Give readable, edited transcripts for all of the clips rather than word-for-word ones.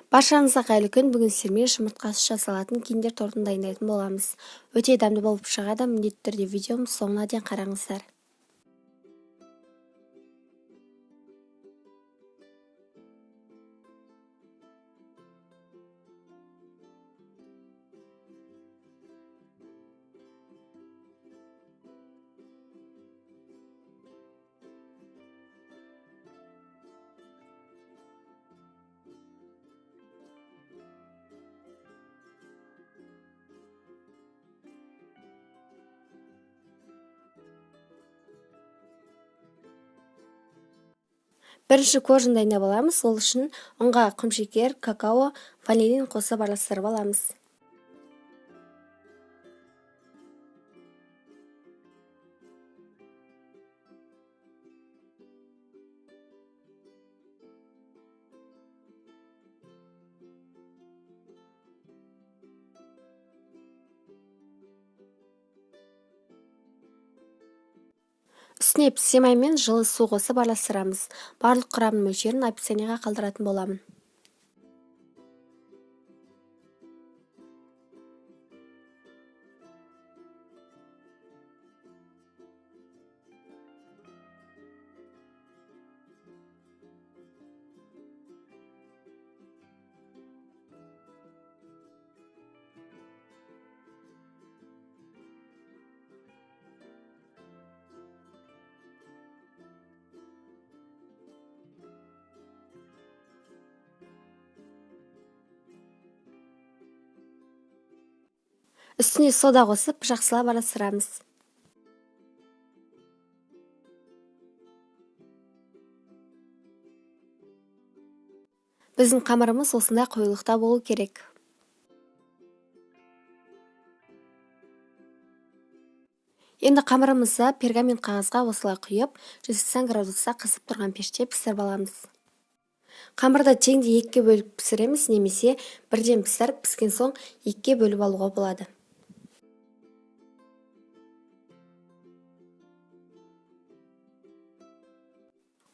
Баршаңызға қайырлы күн. Бүгін сіздермен жұмыртқасыз жасалатын киндер тортын дайындайтын боламыз. Өте дәмді болып шығады. Міндетті түрде видеомыз соңына дейін қараңыздар. Бірінші коржын дайындап аламыз. Ол үшін ұнға құмшекер, какао, ванилин қосып араластырып аламыз. Үстіне пісе май мен жылы су қосып араластырамыз. Барлық құрамның мөлшерін описаниеға қалдыратын боламын. Үстіне сода қосып жақсылап араластырамыз. Біздің қамырымыз осындай қоюлықта болу керек. Енді қамырымызды пергамент қағазға осылай құйып, 180 градуста қысып тұрған пеште пісіріп аламыз. Қамырды теңдей екіге бөліп пісіреміз, немесе бірден пісіріп піскен соң екіге бөліп алуға болады.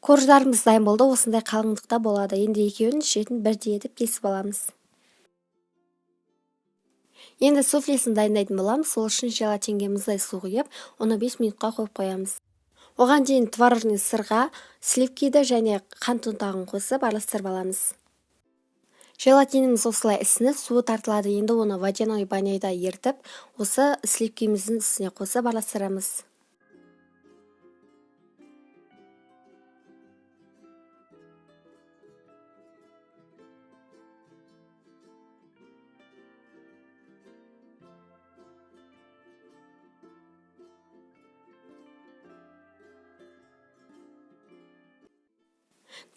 Корждарымыз дайын болды, осындай қалыңдықта болады. Енді екеуін шетін бірдей етіп кесіп аламыз. Енді суфлесін дайындайтын боламыз. Сол үшін желатинге мұздай су құйып, оны 5 минутқа қойып қоямыз. Оған дейін творожный сырға сливкиді және қант ұнтағын қосып араластырып аламыз. Желатиніміз осылай ісініп, суы тартылады. Енді оны водяной баняйда ертіп, осы сливкиміздің үстіне қосып араластырамыз.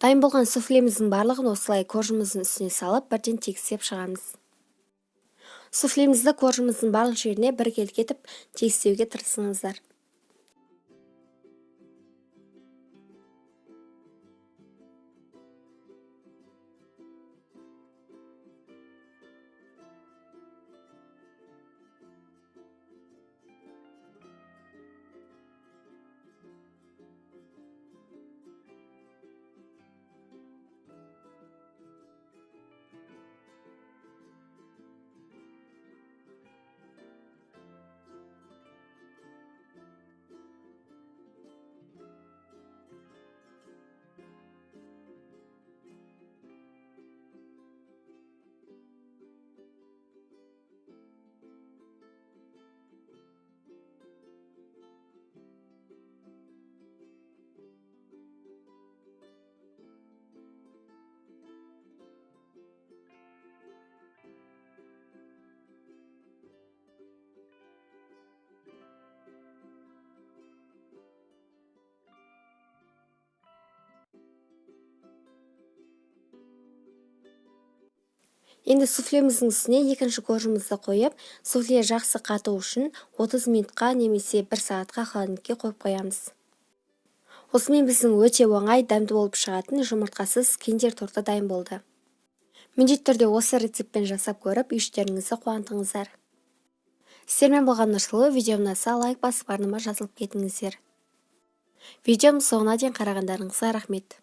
Дайын болған суфлеміздің барлығын осылай коржымыздың үстіне салып, бірден тегістеп шығамыз. Суфлемізді коржымыздың барлық жеріне біркелкі етіп тегістеуге тырысыңыздар. Енді суфлеміздің үстіне екінші коржымызды қойып, суфле жақсы қату үшін 30 минутқа немесе 1 сағатқа холодильникке қойып қоямыз. Осымен біздің өте оңай, дәмді болып шығатын жұмыртқасыз киндер торты дайын болды. Міндетті түрде осы рецептпен жасап көріп, үй-іштеріңізді қуантыңыздар. Сіздермен болған Нұрсұлу. Видеом ұнаса лайк басып арнама жазылып кетіңіздер. Видеом соңына дейін қарағандарыңызға рахмет.